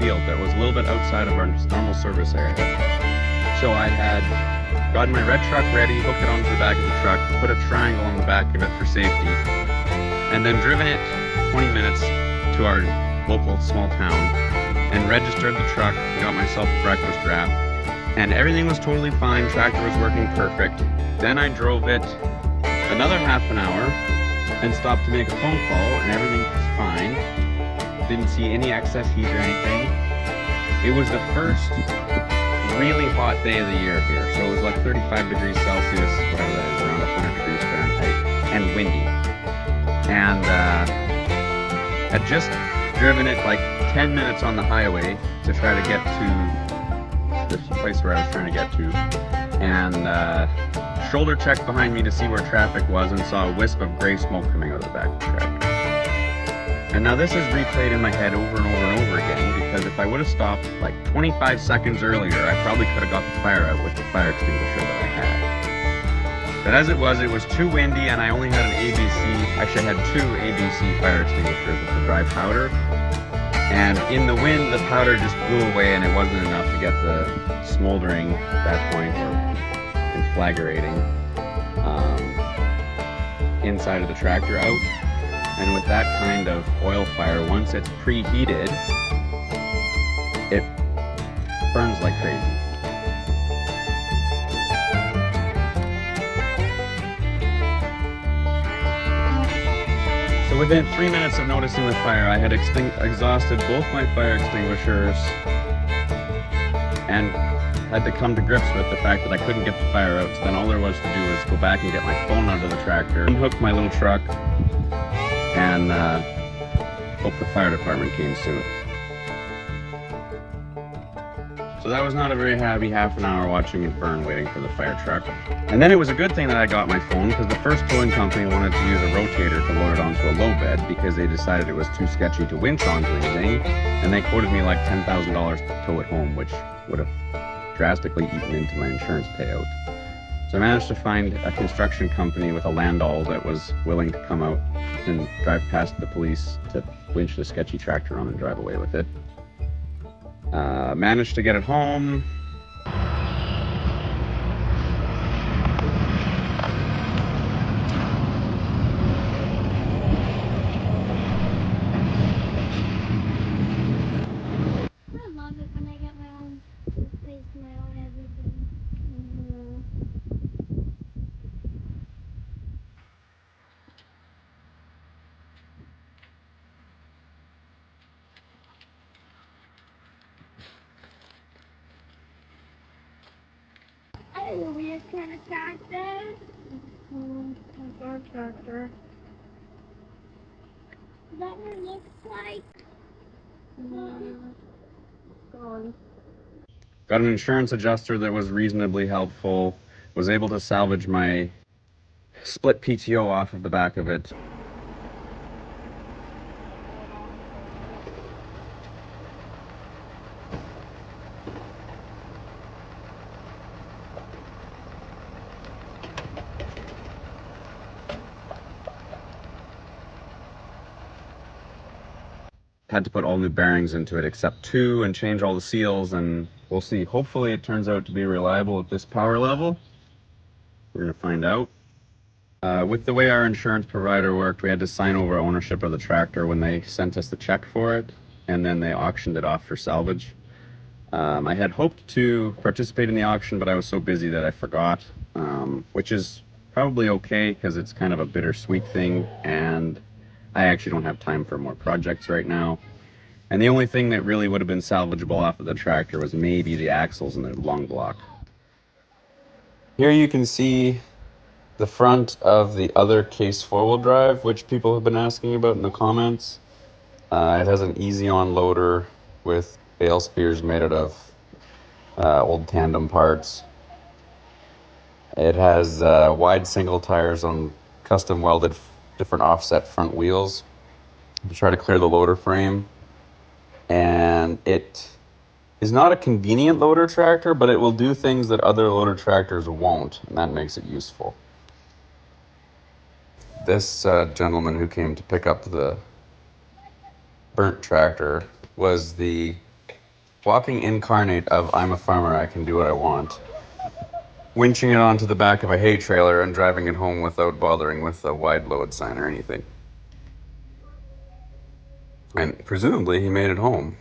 field that was a little bit outside of our normal service area. So I had gotten my red truck ready, hooked it onto the back of the truck, put a triangle on the back of it for safety, and then driven it 20 minutes to our local small town and registered the truck, got myself a breakfast wrap, and everything was totally fine. Tractor was working perfect. Then I drove it another half an hour and stopped to make a phone call, and everything was fine. Didn't see any excess heat or anything. It was the first really hot day of the year here, so it was like 35 degrees Celsius, whatever that is, around 100 degrees Fahrenheit, and windy. And I'd just driven it like 10 minutes on the highway to try to get to the place where I was trying to get to, and shoulder checked behind me to see where traffic was and saw a wisp of gray smoke coming out of the back of the tractor. And now this is replayed in my head over and over and over again, because if I would have stopped like 25 seconds earlier, I probably could have got the fire out with the fire extinguisher that I had. But as it was too windy, and I only had an ABC, actually I had two ABC fire extinguishers with the dry powder. And in the wind, the powder just blew away, and it wasn't enough to get the smoldering at that point, or conflagrating, inside of the tractor out. And with that kind of oil fire, once it's preheated, it burns like crazy. So within 3 minutes of noticing the fire, I had exhausted both my fire extinguishers and had to come to grips with the fact that I couldn't get the fire out. So then all there was to do was go back and get my phone out of the tractor, unhook my little truck, and hope the fire department came soon. So that was not a very happy half an hour watching it burn, waiting for the fire truck. And then it was a good thing that I got my phone, because the first towing company wanted to use a rotator to load it onto a low bed because they decided it was too sketchy to winch onto anything, and they quoted me like $10,000 to tow it home, which would have drastically eaten into my insurance payout. So I managed to find a construction company with a landau that was willing to come out and drive past the police to winch the sketchy tractor on and drive away with it. Managed to get it home. I love it when I get my own place, my own everything. I know we have kind of tractor. Our tractor. Is that what it looks like? Gone. Got an insurance adjuster that was reasonably helpful. Was able to salvage my split PTO off of the back of it. Had to put all new bearings into it except two, and change all the seals, and we'll see. Hopefully it turns out to be reliable at this power level. We're gonna find out. With the way our insurance provider worked, we had to sign over ownership of the tractor when they sent us the check for it, and then they auctioned it off for salvage. I had hoped to participate in the auction, but I was so busy that I forgot, which is probably okay, because it's kind of a bittersweet thing, and I actually don't have time for more projects right now. And the only thing that really would have been salvageable off of the tractor was maybe the axles and the long block. Here you can see the front of the other case four-wheel drive, which people have been asking about in the comments. It has an easy-on loader with bale spears made out of old tandem parts. It has wide single tires on custom welded different offset front wheels to try to clear the loader frame. And it is not a convenient loader tractor, but it will do things that other loader tractors won't, and that makes it useful. This gentleman who came to pick up the burnt tractor was the Walking incarnate of I'm a farmer, I can do what I want. Winching it onto the back of a hay trailer and driving it home without bothering with a wide load sign or anything. And presumably he made it home.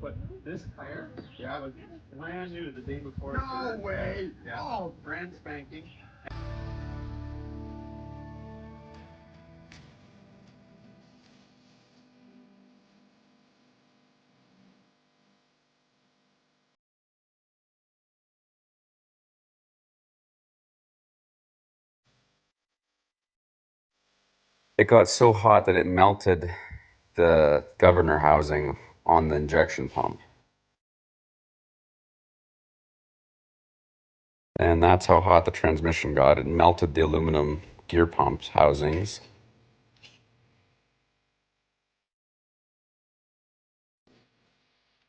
But this tire, yeah, was brand new the day before. No way! Yeah, oh, brand spanking. It got so hot that it melted the governor housing on the injection pump. And that's how hot the transmission got. It melted the aluminum gear pumps housings.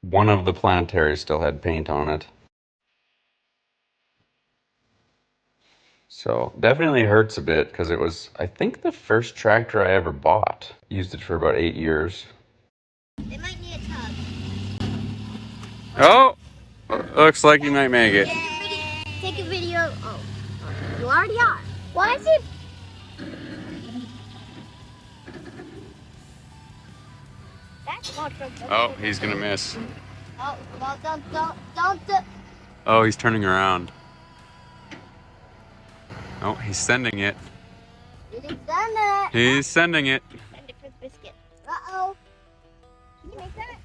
One of the planetaries still had paint on it. So definitely hurts a bit because it was, I think, the first tractor I ever bought. Used it for about 8 years. They might need a tug. Oh, looks like you might make it. Take a video. Oh, you already are. Why is it? That's not so good. Oh, he's gonna miss. Oh, well, don't. Oh, he's turning around. Oh, he's sending it. You didn't send it. He's sending it. Send it for the biscuit. Uh-oh. Can you make that?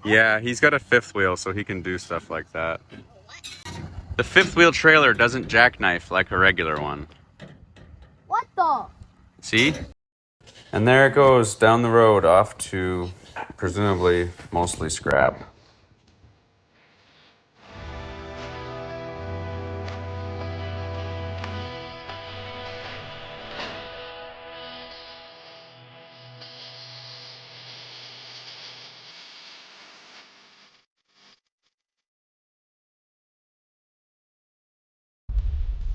Yeah, he's got a fifth wheel, so he can do stuff like that. The fifth wheel trailer doesn't jackknife like a regular one. What the? See? And there it goes down the road off to presumably mostly scrap.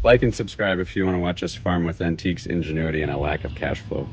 Like and subscribe if you want to watch us farm with antiques, ingenuity, and a lack of cash flow.